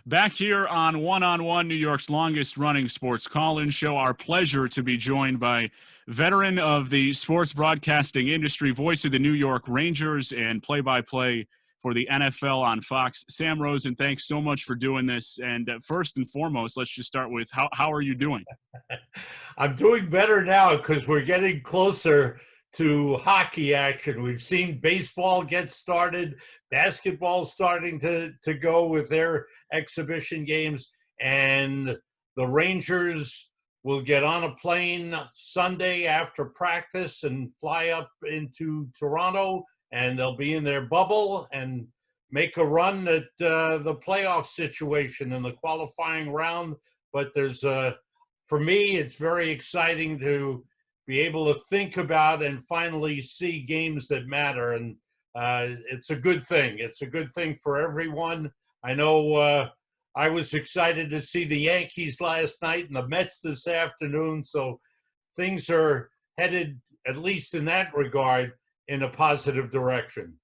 Back here on One, New York's longest-running sports call-in show. Our pleasure to be joined by veteran of the sports broadcasting industry, voice of the New York Rangers, and play-by-play for the NFL on Fox, Sam Rosen. Thanks so much for doing this. And first and foremost, let's just start with how are you doing? I'm doing better now because we're getting closer to hockey action. We've seen baseball get started, basketball starting to go with their exhibition games, and the Rangers will get on a plane Sunday after practice and fly up into Toronto, and they'll be in their bubble and make a run at the playoff situation in the qualifying round. But for me, it's very exciting to be able to think about and finally see games that matter. And it's a good thing. It's a good thing for everyone. I know I was excited to see the Yankees last night and the Mets this afternoon. So things are headed, at least in that regard, in a positive direction.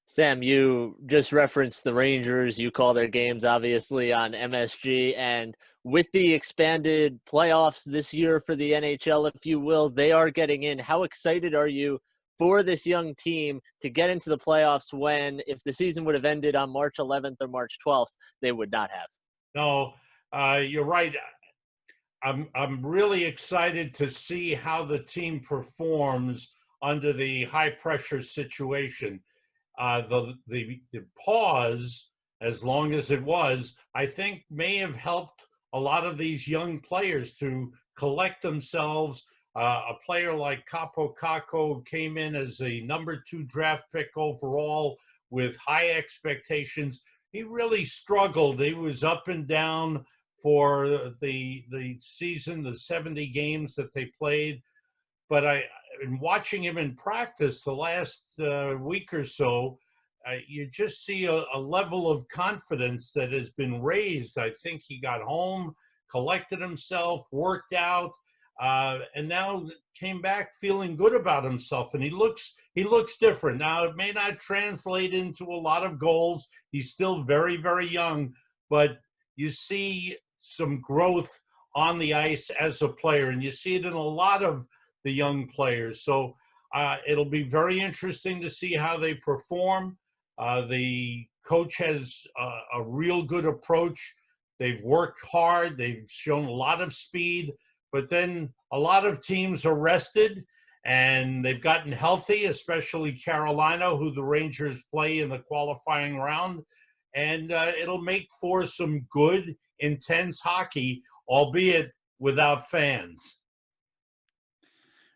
Sam, you just referenced the Rangers. You call their games, obviously, on MSG. And with the expanded playoffs this year for the NHL, if you will, they are getting in. How excited are you for this young team to get into the playoffs when, if the season would have ended on March 11th or March 12th, they would not have? No, you're right. I'm really excited to see how the team performs under the high-pressure situation. The pause, as long as it was, I think may have helped a lot of these young players to collect themselves. A player like Capo Caco came in as a number 2 draft pick overall with high expectations. He really struggled. He was up and down for the season, the 70 games that they played. But in watching him in practice the last week or so, you just see a level of confidence that has been raised. I think he got home, collected himself, worked out, and now came back feeling good about himself. And he looks different. Now, it may not translate into a lot of goals. He's still very, very young, but you see some growth on the ice as a player, and you see it in a lot of the young players. So it'll be very interesting to see how they perform. The coach has a real good approach. They've worked hard. They've shown a lot of speed, but then a lot of teams are rested and they've gotten healthy, especially Carolina, who the Rangers play in the qualifying round. And it'll make for some good, intense hockey, albeit without fans.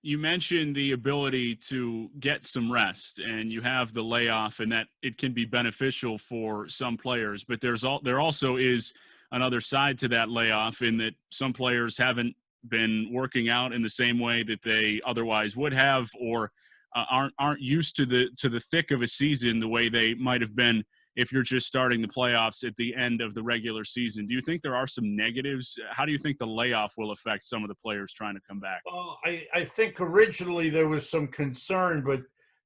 You mentioned the ability to get some rest, and you have the layoff, and that it can be beneficial for some players. But there also is another side to that layoff, in that some players haven't been working out in the same way that they otherwise would have, or aren't used to the thick of a season the way they might have been if you're just starting the playoffs at the end of the regular season. Do you think there are some negatives? How do you think the layoff will affect some of the players trying to come back? Well, I think originally there was some concern, but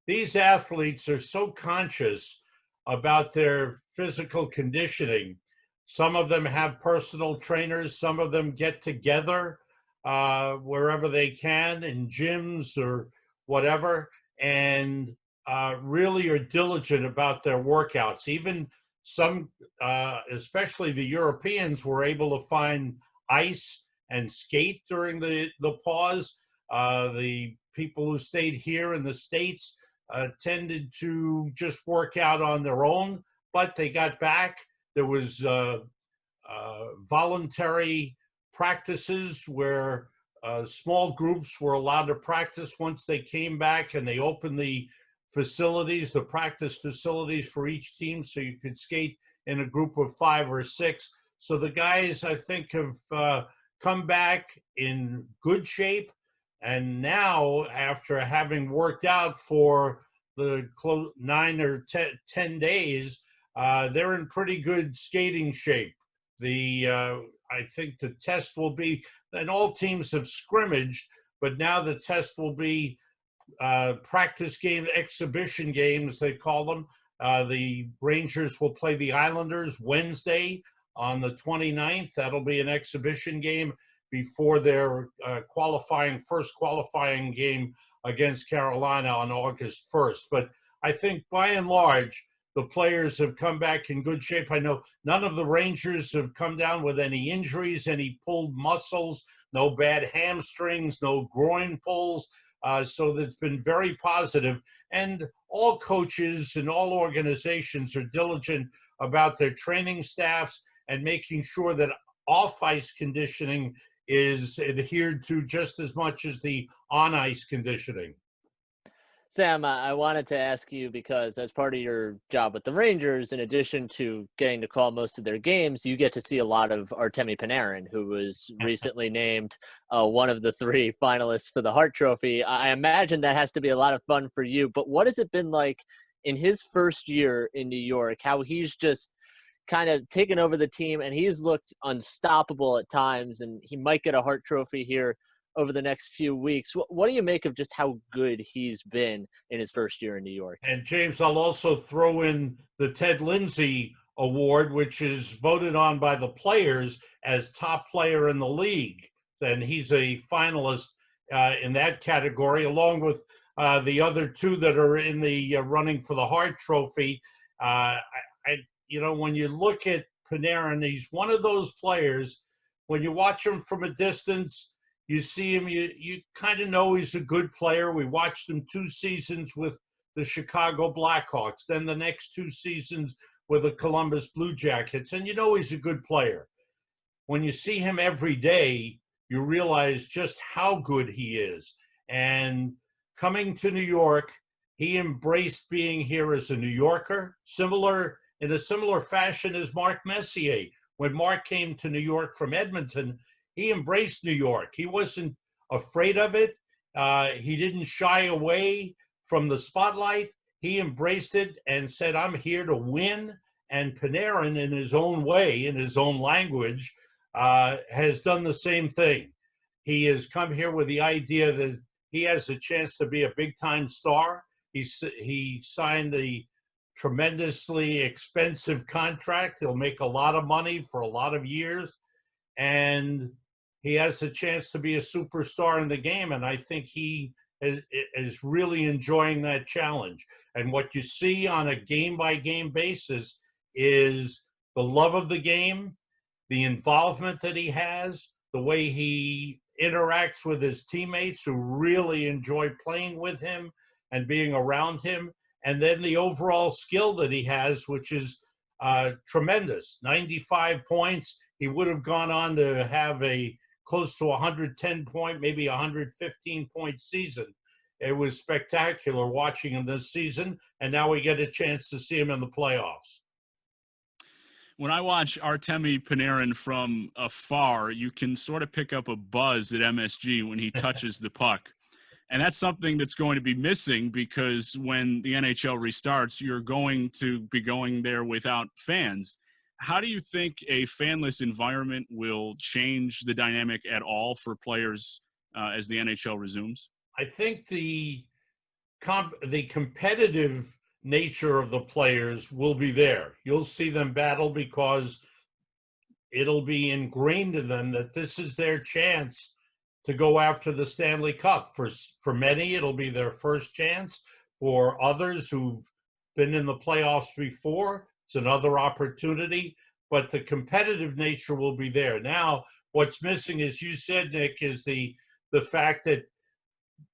these athletes are so conscious about their physical conditioning. Some of them have personal trainers. Some of them get together wherever they can, in gyms or whatever, and really are diligent about their workouts. Even some, especially the Europeans, were able to find ice and skate during the pause. The people who stayed here in the States tended to just work out on their own, but they got back. There was voluntary practices where small groups were allowed to practice once they came back, and they opened the practice facilities for each team, so you could skate in a group of 5 or 6. So the guys, I think, have come back in good shape. And now, after having worked out for the 9 or 10 days, they're in pretty good skating shape. I think the test will be, and all teams have scrimmaged, but now the test will be practice game, exhibition games, they call them. The Rangers will play the Islanders Wednesday on the 29th. That'll be an exhibition game before their first qualifying game against Carolina on August 1st. But I think by and large, the players have come back in good shape. I know none of the Rangers have come down with any injuries, any pulled muscles, no bad hamstrings, no groin pulls. So that's been very positive. And all coaches and all organizations are diligent about their training staffs and making sure that off-ice conditioning is adhered to just as much as the on-ice conditioning. Sam, I wanted to ask you because as part of your job with the Rangers, in addition to getting to call most of their games, you get to see a lot of Artemi Panarin, who was recently named one of the 3 finalists for the Hart Trophy. I imagine that has to be a lot of fun for you, but what has it been like in his first year in New York, how he's just kind of taken over the team and he's looked unstoppable at times, and he might get a Hart Trophy here over the next few weeks. What do you make of just how good he's been in his first year in New York? And James, I'll also throw in the Ted Lindsay Award, which is voted on by the players as top player in the league. And he's a finalist in that category, along with the other 2 that are in the running for the Hart Trophy. When you look at Panarin, he's one of those players, when you watch him from a distance, you see him, you kind of know he's a good player. We watched him 2 seasons with the Chicago Blackhawks, then the next 2 seasons with the Columbus Blue Jackets, and you know he's a good player. When you see him every day, you realize just how good he is. And coming to New York, he embraced being here as a New Yorker, in a similar fashion as Mark Messier. When Mark came to New York from Edmonton, he embraced New York. He wasn't afraid of it. He didn't shy away from the spotlight. He embraced it and said, I'm here to win. And Panarin, in his own way, in his own language, has done the same thing. He has come here with the idea that he has a chance to be a big-time star. He signed a tremendously expensive contract. He'll make a lot of money for a lot of years. And he has a chance to be a superstar in the game, and I think he is really enjoying that challenge. And what you see on a game-by-game basis is the love of the game, the involvement that he has, the way he interacts with his teammates who really enjoy playing with him and being around him, and then the overall skill that he has, which is tremendous. 95 points. He would have gone on to have a close to 110-point, maybe 115-point season. It was spectacular watching him this season, and now we get a chance to see him in the playoffs. When I watch Artemi Panarin from afar, you can sort of pick up a buzz at MSG when he touches the puck. And that's something that's going to be missing because when the NHL restarts, you're going to be going there without fans. How do you think a fanless environment will change the dynamic at all for players as the NHL resumes? I think the competitive nature of the players will be there. You'll see them battle because it'll be ingrained in them that this is their chance to go after the Stanley Cup. For many, it'll be their first chance. For others who've been in the playoffs before, it's another opportunity, but the competitive nature will be there. Now, what's missing, as you said, Nick, is the fact that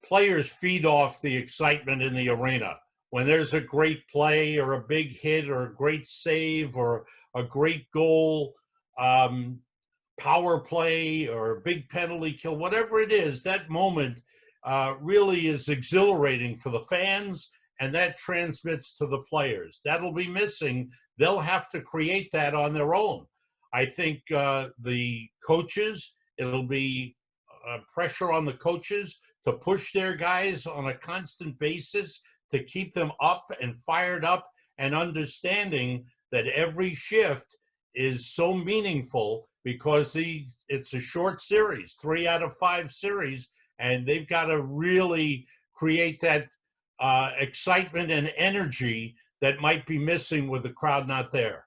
players feed off the excitement in the arena. When there's a great play or a big hit or a great save or a great goal, power play or a big penalty kill, whatever it is, that moment really is exhilarating for the fans, and that transmits to the players. That'll be missing. They'll have to create that on their own. I think the coaches, it'll be pressure on the coaches to push their guys on a constant basis to keep them up and fired up and understanding that every shift is so meaningful because it's a short series, 3 out of 5 series, and they've got to really create that excitement and energy that might be missing with the crowd not there.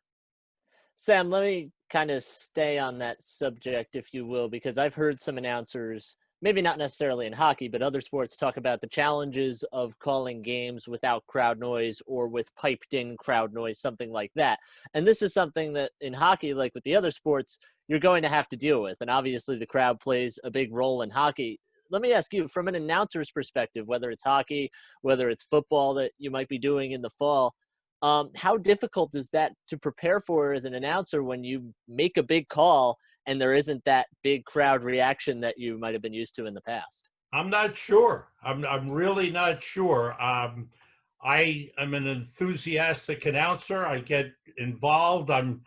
Sam, let me kind of stay on that subject, if you will, because I've heard some announcers, maybe not necessarily in hockey, but other sports, talk about the challenges of calling games without crowd noise or with piped in crowd noise, something like that. And this is something that in hockey, like with the other sports, you're going to have to deal with. And obviously the crowd plays a big role in hockey. Let me ask you, from an announcer's perspective, whether it's hockey, whether it's football that you might be doing in the fall, how difficult is that to prepare for as an announcer when you make a big call and there isn't that big crowd reaction that you might have been used to in the past? I'm not sure. I'm really not sure. I am an enthusiastic announcer. I get involved. I'm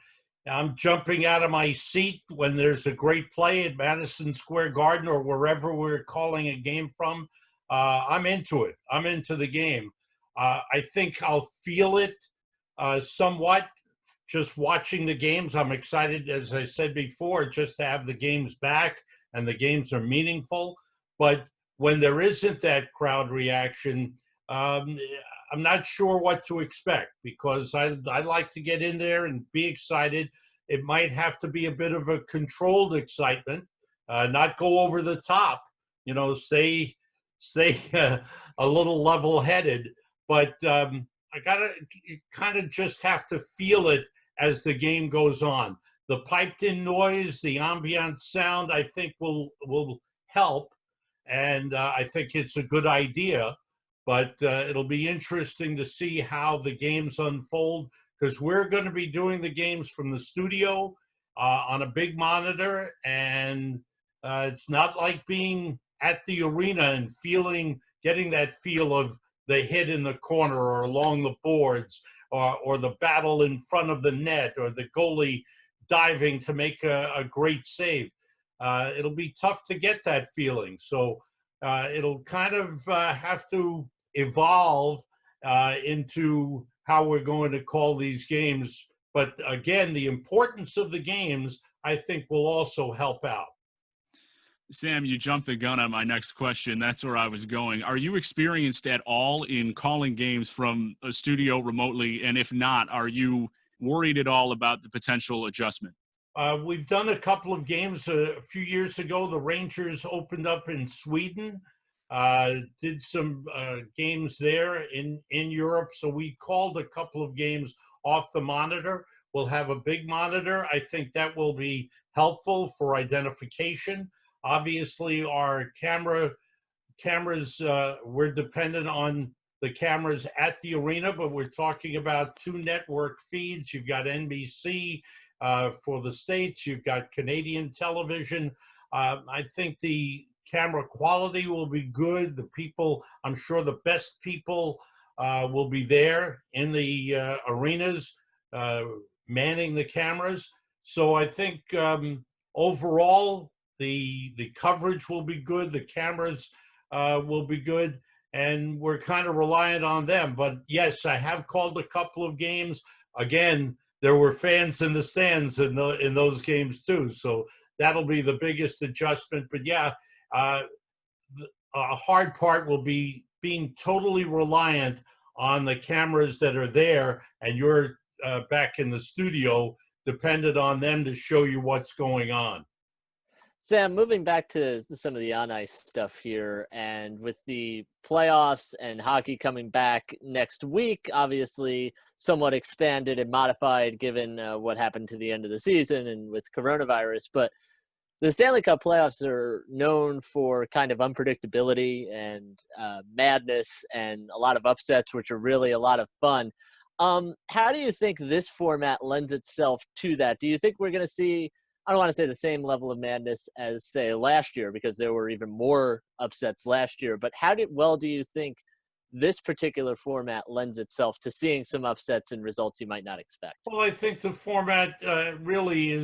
jumping out of my seat when there's a great play at Madison Square Garden or wherever we're calling a game from. I'm into it. I'm into the game. I think I'll feel it somewhat just watching the games. I'm excited, as I said before, just to have the games back and the games are meaningful. But when there isn't that crowd reaction, I'm not sure what to expect because I like to get in there and be excited. It might have to be a bit of a controlled excitement, not go over the top. Stay a little level-headed. But I gotta kind of just have to feel it as the game goes on. The piped-in noise, the ambient sound, I think will help, and I think it's a good idea. But it'll be interesting to see how the games unfold because we're going to be doing the games from the studio on a big monitor, and it's not like being at the arena and getting that feel of the hit in the corner or along the boards or the battle in front of the net or the goalie diving to make a great save. It'll be tough to get that feeling. So it'll kind of have to evolve into how we're going to call these games. But again, the importance of the games, I think, will also help out. Sam, you jumped the gun on my next question. That's where I was going. Are you experienced at all in calling games from a studio remotely? And if not, are you worried at all about the potential adjustment? We've done a couple of games a few years ago. The Rangers opened up in Sweden, did some games there in Europe. So we called a couple of games off the monitor. We'll have a big monitor. I think that will be helpful for identification. Obviously, our cameras, we're dependent on the cameras at the arena, but we're talking about 2 network feeds. You've got NBC for the States. You've got Canadian television. I think the camera quality will be good. The people, I'm sure the best people will be there in the arenas manning the cameras. So I think overall, the coverage will be good, the cameras will be good, and we're kind of reliant on them. But yes, I have called a couple of games. Again, there were fans in the stands in those games too, so that'll be the biggest adjustment. But yeah, a hard part will be being totally reliant on the cameras that are there, and you're back in the studio, dependent on them to show you what's going on. Sam, moving back to some of the on-ice stuff here, and with the playoffs and hockey coming back next week, obviously somewhat expanded and modified given what happened to the end of the season and with coronavirus. But the Stanley Cup playoffs are known for kind of unpredictability and madness and a lot of upsets, which are really a lot of fun. How do you think this format lends itself to that? Do you think we're going to see, I don't want to say the same level of madness as, say, last year, because there were even more upsets last year, but how do you think this particular format lends itself to seeing some upsets and results you might not expect? Well, I think the format really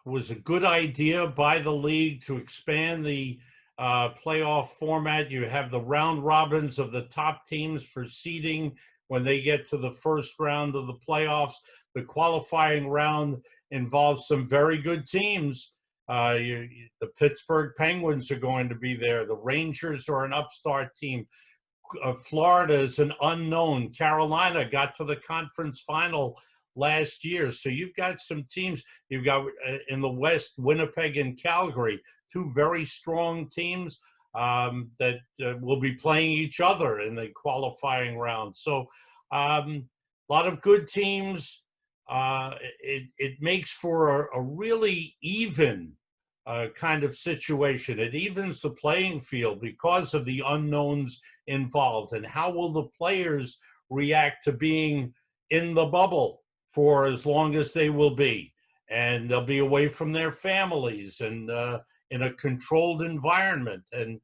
was a good idea by the league to expand the playoff format. You have the round robins of the top teams for seeding when they get to the first round of the playoffs. The qualifying round involves some very good teams. The Pittsburgh Penguins are going to be there. The Rangers are an upstart team. Florida is an unknown. Carolina got to the conference final last year. So you've got some teams. You've got in the West, Winnipeg and Calgary, two very strong teams that will be playing each other in the qualifying round. So a lot of good teams. It makes for a really even kind of situation. It evens the playing field because of the unknowns involved. And how will the players react to being in the bubble for as long as they will be? And they'll be away from their families and in a controlled environment, and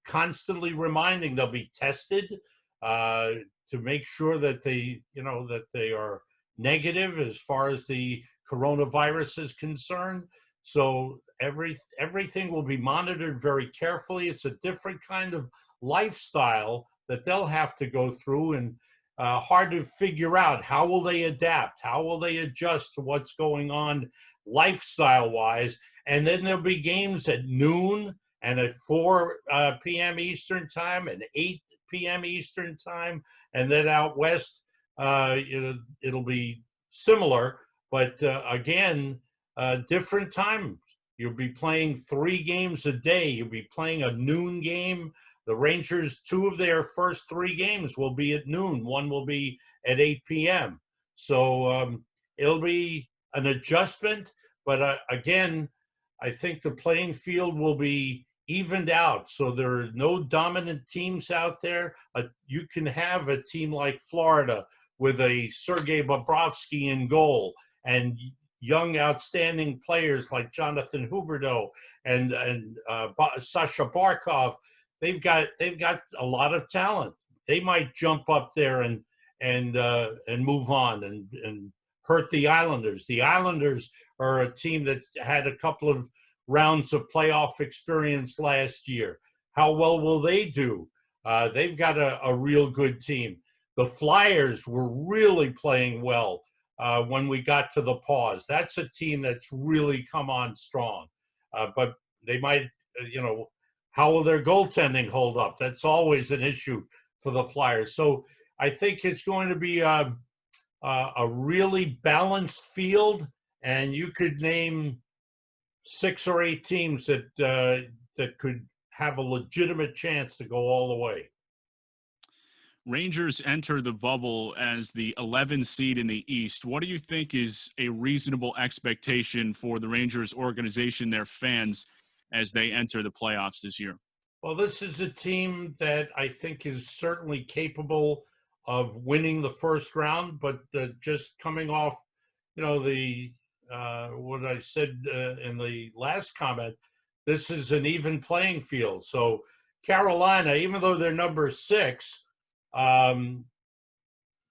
constantly reminding they'll be tested to make sure that that they are negative as far as the coronavirus is concerned. So everything will be monitored very carefully. It's a different kind of lifestyle that they'll have to go through, and hard to figure out how will they adapt, how will they adjust to what's going on lifestyle-wise. And then there'll be games at noon and at 4 p.m. Eastern time and 8 p.m. Eastern time, and then out west it'll be similar, but again, different times. You'll be playing 3 games a day. You'll be playing a noon game. The Rangers, 2 of their first 3 games will be at noon. 1 will be at 8 p.m. So it'll be an adjustment, but again, I think the playing field will be evened out. So there are no dominant teams out there. You can have a team like Florida with a Sergei Bobrovsky in goal and young, outstanding players like Jonathan Huberdeau and Sasha Barkov. They've got a lot of talent. They might jump up there and move on and hurt the Islanders. The Islanders are a team that's had a couple of rounds of playoff experience last year. How well will they do? They've got a real good team. The Flyers were really playing well when we got to the pause. That's a team that's really come on strong. But they might, how will their goaltending hold up? That's always an issue for the Flyers. So I think it's going to be a really balanced field, and you could name 6 or 8 teams that could have a legitimate chance to go all the way. Rangers enter the bubble as the 11th seed in the East. What do you think is a reasonable expectation for the Rangers organization, their fans, as they enter the playoffs this year? Well, this is a team that I think is certainly capable of winning the first round, but just coming off, the what I said in the last comment, this is an even playing field. So Carolina, even though they're number 6,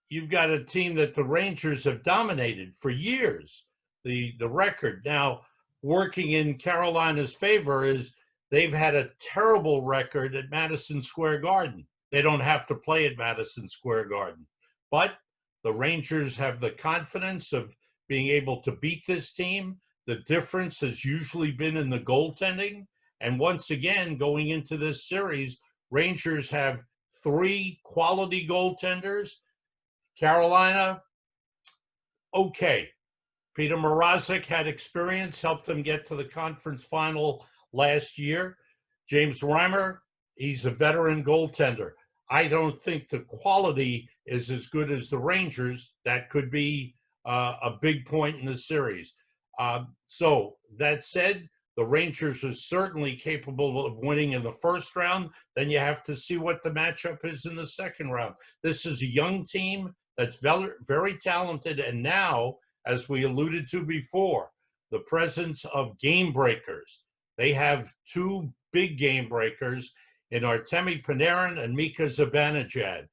you've got a team that the Rangers have dominated for years. The record now working in Carolina's favor is they've had a terrible record at Madison Square Garden. They don't have to play at Madison Square Garden, but the Rangers have the confidence of being able to beat this team. The difference has usually been in the goaltending. And once again, going into this series, Rangers have 3 quality goaltenders. Carolina, okay. Peter Mrazek had experience, helped them get to the conference final last year. James Reimer, he's a veteran goaltender. I don't think the quality is as good as the Rangers. That could be a big point in the series. So that said, the Rangers are certainly capable of winning in the first round. Then you have to see what the matchup is in the second round. This is a young team that's very, very talented. And now, as we alluded to before, the presence of game breakers. They have 2 big game breakers in Artemi Panarin and Mika Zibanejad.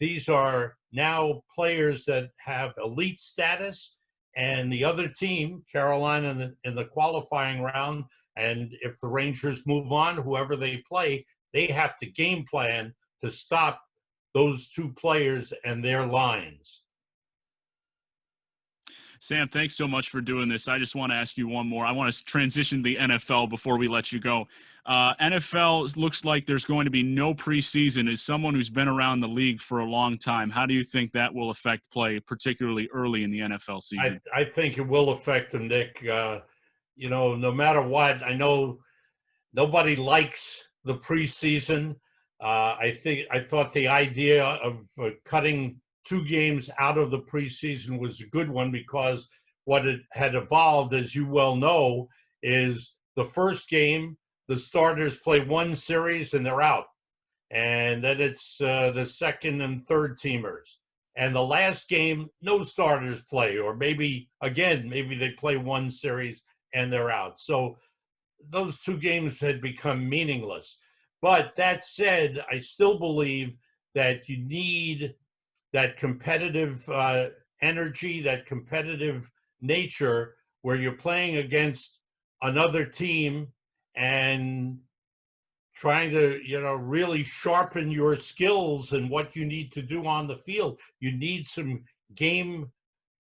These are now players that have elite status, and the other team, Carolina, in the qualifying round, and if the Rangers move on, whoever they play, they have to game plan to stop those 2 players and their lines. Sam, thanks so much for doing this. I just want to ask you one more. I want to transition to the NFL before we let you go. NFL looks like there's going to be no preseason. As someone who's been around the league for a long time, how do you think that will affect play, particularly early in the NFL season? I think it will affect them, Nick. No matter what, I know nobody likes the preseason. I thought the idea of cutting 2 games out of the preseason was a good one, because what it had evolved, as you well know, is the first game, the starters play 1 series and they're out. And then it's the second and third teamers. And the last game, no starters play, or maybe they play 1 series and they're out. So those 2 games had become meaningless. But that said, I still believe that you need that competitive energy, that competitive nature, where you're playing against another team and trying to, really sharpen your skills and what you need to do on the field. You need some game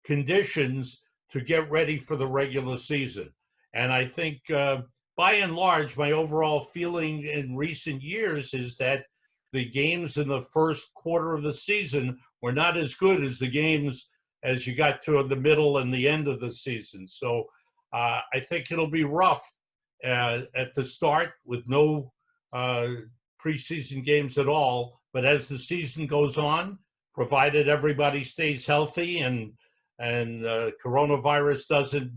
conditions to get ready for the regular season. And I think, by and large, my overall feeling in recent years is that the games in the first quarter of the season were not as good as the games as you got to the middle and the end of the season. So I think it'll be rough at the start with no preseason games at all. But as the season goes on, provided everybody stays healthy and coronavirus doesn't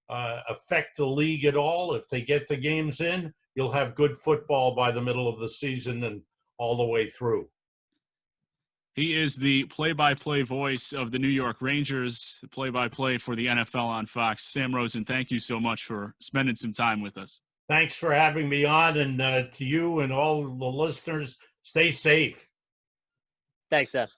affect the league at all, if they get the games in, you'll have good football by the middle of the season and all the way through. He is the play-by-play voice of the New York Rangers, the play-by-play for the NFL on Fox. Sam Rosen, thank you so much for spending some time with us. Thanks for having me on, and to you and all the listeners, stay safe. Thanks, Seth.